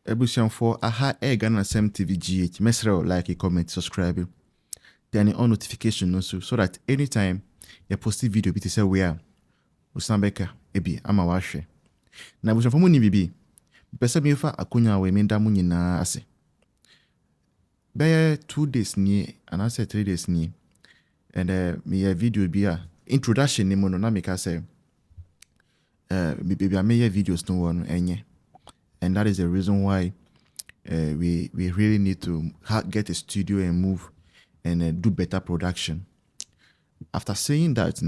ebusianfo aha Ghana Sem TV GH mesrel like, comment, subscribe. Then on notification also so that anytime you post a video bit say where Usambeka ebi ama wahwe. Na ebusianfo mu ni bibi. Pese mi fa akonya we menda mu nyina ase. Be 2 days ni and I say 3 days ni. And me a video be a introduction ni mo no na me ka say baby I make videos no one enye. And that is the reason why we really need to get a studio and move and do better production. After saying that,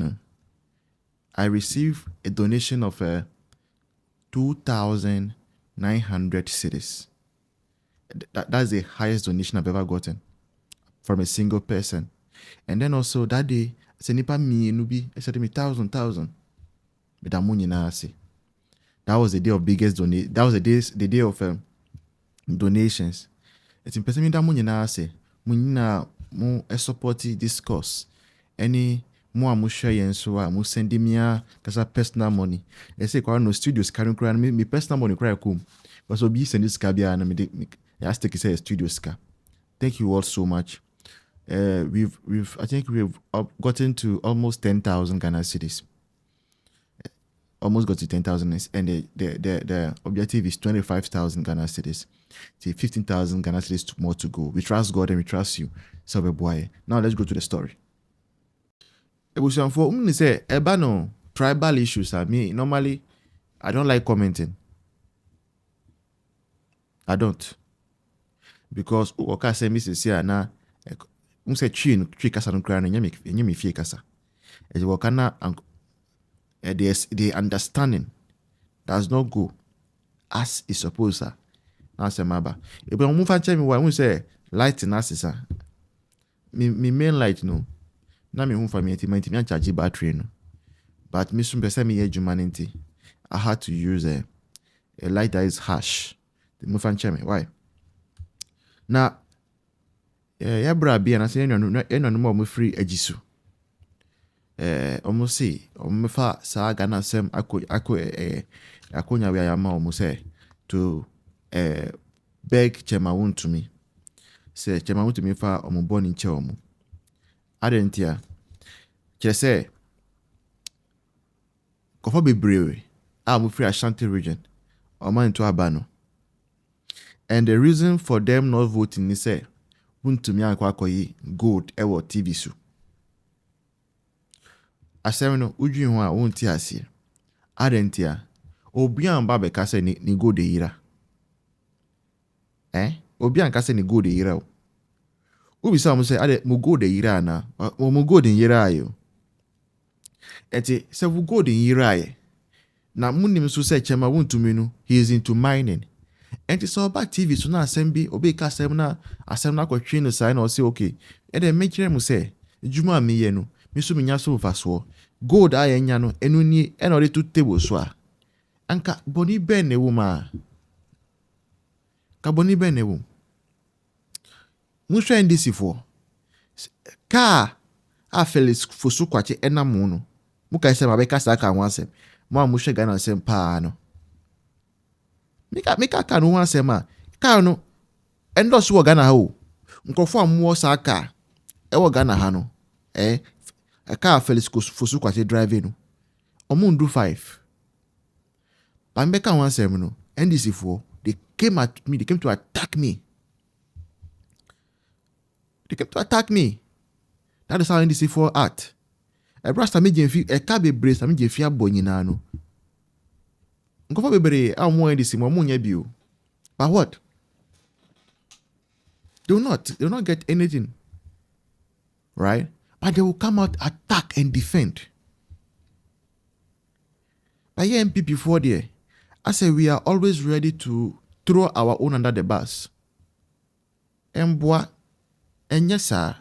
I received a donation of 2,900 cedis. That's the highest donation I've ever gotten from a single person. And then also that day, I said, "Nipa mi nubi." I said, "Me thousand." But that was the day of biggest donation. That was the day of donations. It's in person that money na say money mo support this cause. Any more mo share yen so mo send me kasa personal money. I say kwa no studios can cry me personal money cry come. Because obi send this car bia na me I take say studios car. Thank you all so much. I think we've gotten to almost 10,000 Ghana cedis. Almost got to 10,000, and the objective is 25,000 Ghana cedis. See, 15,000 Ghana cedis more to go. We trust God and we trust you. So boy. Now let's go to the story. Ebusianfo, say no tribal issues. I mean, normally I don't like commenting. I don't, because oka say me say na say three kasa no kra na nyame fie kasa. E woka na the understanding does not go as is supposed to. Now say maba. If we move and tell me why we say light in us me main light no. Na me move for me me charge battery no. But me soon person me humanity. I had to use a light that is harsh. The move and tell me why. Now yeah bra bi na say no more free Ejisu. Almost say fa sa Ghana Sem akonya we ayama almost say to beg Chema Wontumi. Say Chema Wontumi fa omo born in che omo. Adentia. Che say kofo bebree mo free Ashanti region omo into Abano. And the reason for them not voting is say Wontumi akwakoyi gold ewo TV su. Asem no udwi ho a wonti ase. Adentia. Obi an ba be ka se ni go de yira. Obi an ka se ni go de yira o. Ubi sa mo se ade mo go de yira na. Mo go de yira ayo. Eti se wo go de yira aye. Na munim so se Chema Wontumi no, he is into mining. Enti so ba TV so na asem bi obi ka asem na kwatwe no sai na o se okay. E de mekire mo se ejuma me ye no. Misu minya so faso gold anya no enu ni e no to table so a anka boni ben ne wo ma ka boni ben ne wo mu hwe ndisi fo ka a Felix fosu kwache enamu no mu kai se ma be kasa ka ho asem mu hwe Ghana asem pa no mika ka no ho asem a ka no endorse wo Ghana ha o nkofo amuo sa ka e wo Ghana ha no a car Felix fosu kwate driving no. Omo ndu 5. Pambeka one sem no. NDC for they came at me, they came to attack me. That is how NDC for act. A brasta me jenfi a car be brace me jenfi abonyina no. Nkofo bebre a mo NDC mo nya bio. But what? They will not get anything. Right? But they will come out, attack, and defend. But here MPP for there, I say we are always ready to throw our own under the bus. And yes, sir.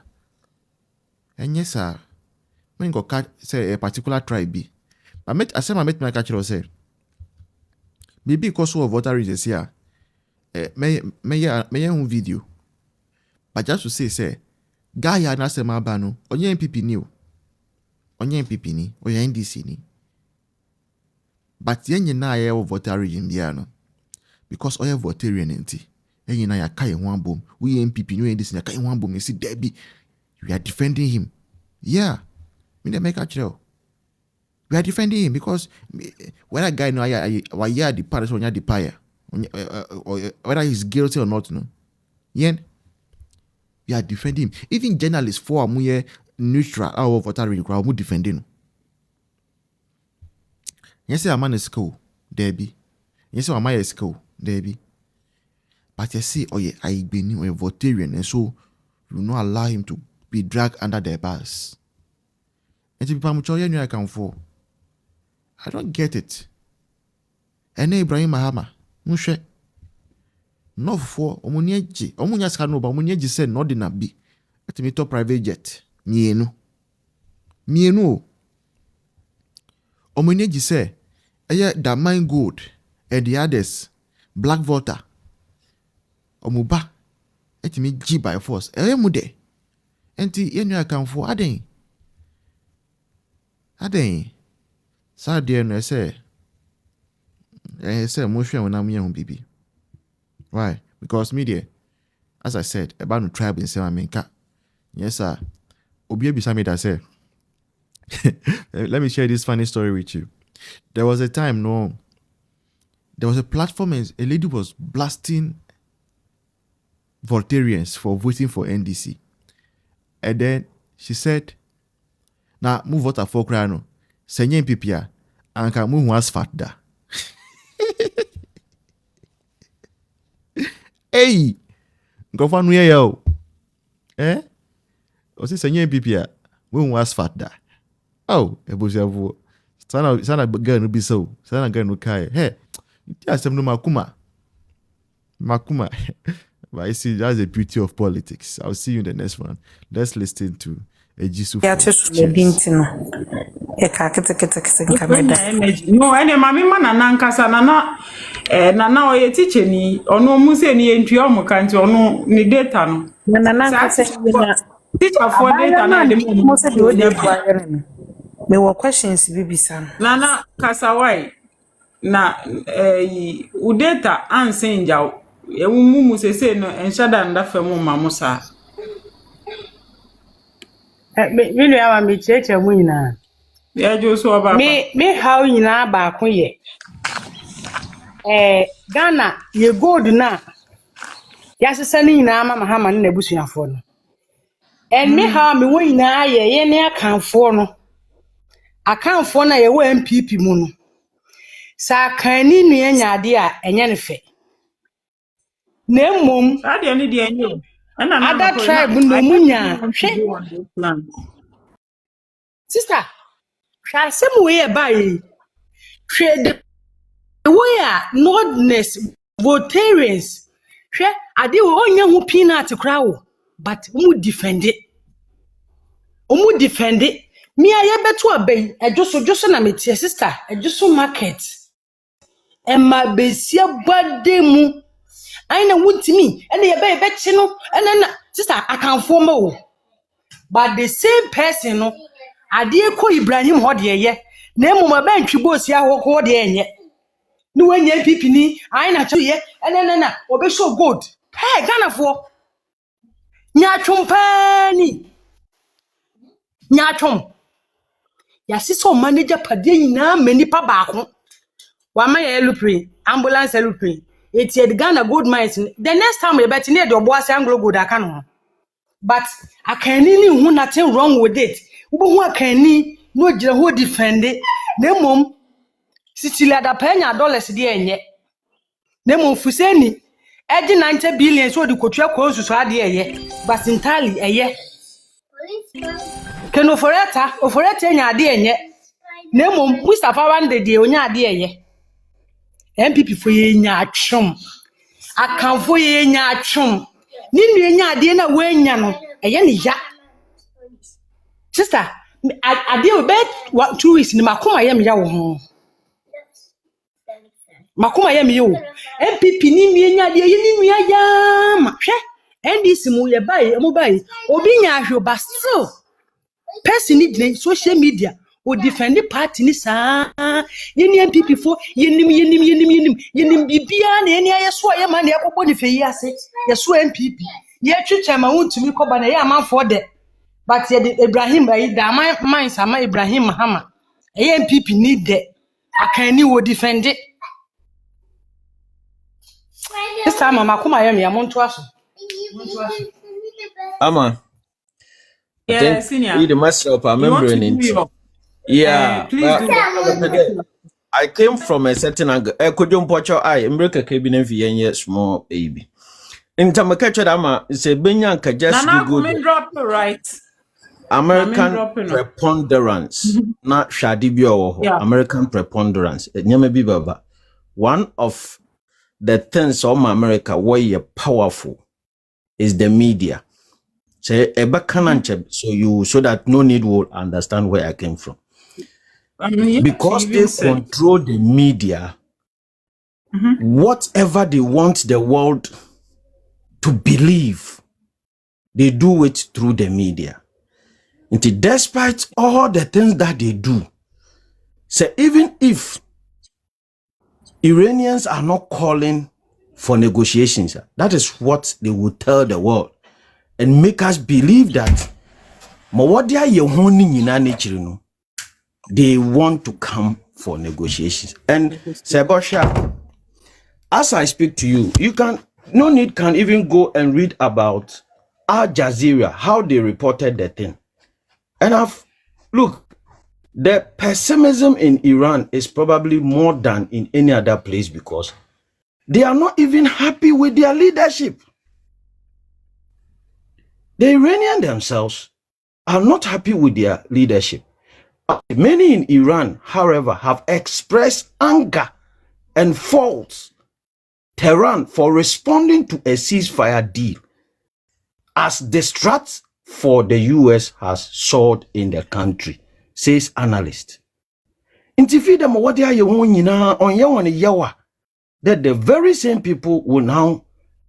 When go say a particular tribe be. I met my catcher say. Maybe because of water is here. May video. But just to say. Guy ya na sema abano onye MPP ni o onye NDC ni but yenye na ye voter region bia no because oil Voltarian enti. And na ya kai one boom. We MPP no this na kai one boom. You see Debbie. We are defending him. Yeah. Me dey make a chill. We are defending him because when a guy know why the Paris on the pyre, whether he's guilty or not, no. Yeah, we are defending him. Even journalists for amuye neutral or votary crowd mu defending. Yes, a man is cool, Debbie. Yes, a man is cool, Debbie. But you see, oh yeah, I been a votarian, and so you not allow him to be dragged under the bus. And to be pamuchoya you I can for. I don't get it. And Ibrahim Mahama, Mushe. No for Omunyeji. Omunya Skano, but Omunyeji said not in a be. Let me talk private jet. Mienu. Omunyeji say, that mine gold and the others, Black Volta. Omuba. Let me G by force. Mude. And the I can for Aden. So dear no say motion when I'm young baby. Why? Because media, as I said, about the tribe in Semanka. Yes, sir. Obi Bisami that say. Let me share this funny story with you. There was a time, there was a platform and a lady was blasting Voltarians for voting for NDC. And then she said, now move vote for Krano. Senye MPP anka mu hu asfalt da. Hey, ngofa nu ye yo. O se senye MPP mu hu asfalt da. Oh, ebusiavu. Sana girl no be so. Sana girl no kai. Hey, you asem no makuma. But I see that's the beauty of politics. I'll see you in the next one. Let's listen to Ejisu. No, ene mami mana nankasa na oye teacher ni ono mu se ni entua omo kanti ono ni data no. Na nankasa teacher for data na de mo se de odi afuare no. Me wo questions bibisa. Na kasa why na udata ansenja ewumu se no enshada ndafa mu mamusa. Me nua wa me cheche mu nyina. Ejisu oba. Me how nyina ba ko ye. Ghana ye gold na. Ya sesa ni nyina mama ha ma na busuafo no. And me how me wo nyina ye ne akanfo no. Akanfo na ye wo MPP mu no. Sa kanni nua nyade a enye ne fe. Na mmom Ade ni de enye. Na other tribe no munya. Hwe. Sister, try some way by trade the way Nordness Voltarians. Share I did only who peanut crowd, but who defend it. Who defend it. Me, I bet to obey a just an amateur sister, a just market. And my besia body mu. I know what to me, and they obey bet you know, and then sister, I can't form more. But the same person, I dear call Ibrahim Hodier, name my bench, you both see how Hodier. No one ye pipini, I not to ye, and then obey so good. Hey, Ghana for Nyachum Penny Nyachum. Yasiso manager Padina, many pabacon. One my elupre, ambulance elupre. It's yet Ghana good minds. The next time we bet near your boss Anglo good I can. But I can't even nothing wrong with it. Who can no who defend it? No mum. Sicilia da penya dollars dear yet. Nemo Fuseni, Eddie 90 billion so the couture course so dear but entirely a year. Can offeretta nya dear yet. Nemo Mustafa one the dear nya dear ye. MPP for ye nya chum. I can't for ye nya chum. Nini nya dear na wen yano, a yen ya. Sister, I deal bet what 2 weeks in the Macoma yam yaw. Makuma yam you. MPP ni mienya de yini nua yam. Hwe. NDC mu ye bai, mo bai. Obi nya hwe but still. Person ni social media. o defend party ni sa yeni MPP fo yenim bibia na eni ayeso aye ma na yakobɔ ne feyi ase yeso MPP ye twetwa ma Wontumi kɔba na ye amanfo de but ye Ibrahim ayi da man sama Ibrahim Mahama aye MPP ni de akani wo defend it. This time mama kuma ye me amonto aso Ama. Yeah, senior. You the master of our membrane. Yeah. Please do that. I came from a certain angle. Could you put your eye and break a cabinet for your small baby? In Tamakatcha Ama, it's a Benyanka just Google drop right. American preponderance, not Shadibio, American preponderance. Nyame Baba. One of the things of America where you're powerful is the media. So so that no need will understand where I came from. Because they control the media, whatever they want the world to believe, they do it through the media. And despite all the things that they do, so even if Iranians are not calling for negotiations, that is what they will tell the world and make us believe that they want to come for negotiations. And Sebosha, as I speak to you, you can even go and read about Al Jazeera, how they reported the thing. And look, the pessimism in Iran is probably more than in any other place because they are not even happy with their leadership. The Iranians themselves are not happy with their leadership. Many in Iran, however, have expressed anger and faults Tehran for responding to a ceasefire deal as distrust for the US has soared in the country, says analyst. That the very same people will now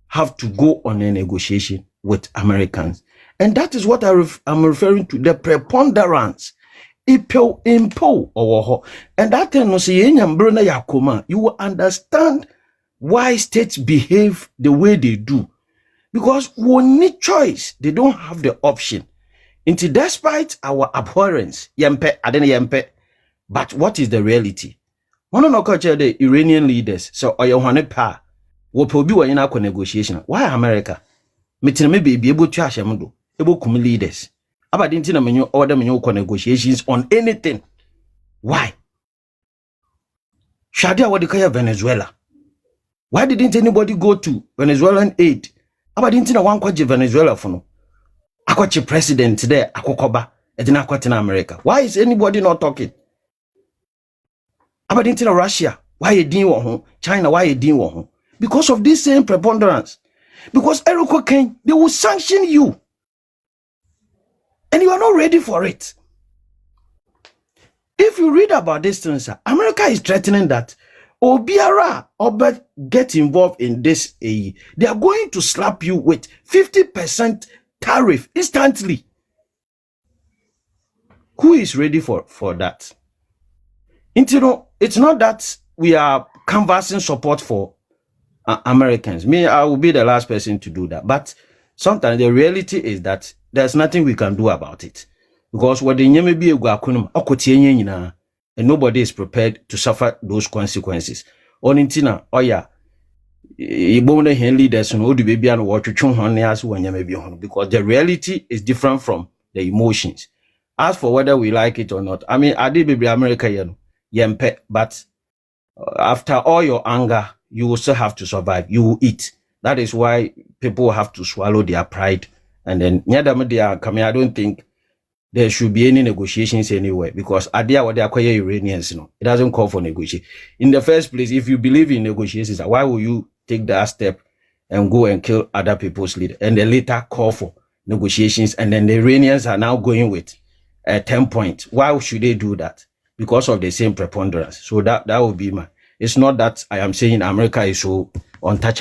have to go on a negotiation with Americans. And that is what I'm referring to, the preponderance. And that you will understand why states behave the way they do. Because we need choice. They don't have the option. Despite our abhorrence, but what is the reality? One of the Iranian leaders, so will probably negotiation. Why America? Be able to able leaders. About the order negotiations on anything. Why? Shadia Wadikaya Venezuela. Why didn't anybody go to Venezuelan aid? About the one kwaji Venezuela for no. Akwachi president there, Akokoba, Edina Kwatina America. Why is anybody not talking? About the Russia, why you didn't China, why you didn't because of this same preponderance. Because Eriko Kane, they will sanction you. And you are not ready for it. If you read about this thing, sir, America is threatening that Obiara Obet get involved in this. They are going to slap you with 50% tariff instantly. Who is ready for that? It's not that we are canvassing support for Americans. Me, I will be the last person to do that. But sometimes the reality is that there's nothing we can do about it. Because what the Nyame be and nobody is prepared to suffer those consequences. Onintina, oya, ibone hen leaders no do baby and watch because the reality is different from the emotions. As for whether we like it or not, I mean, I did baby America yempe, but after all your anger, you will still have to survive. You will eat. That is why people have to swallow their pride. And then I don't think there should be any negotiations anywhere because Adia what they acquire Iranians, it doesn't call for negotiation. In the first place, if you believe in negotiations, why will you take that step and go and kill other people's leaders and then later call for negotiations? And then the Iranians are now going with 10 points. Why should they do that? Because of the same preponderance. So that would be it's not that I am saying America is so untouchable.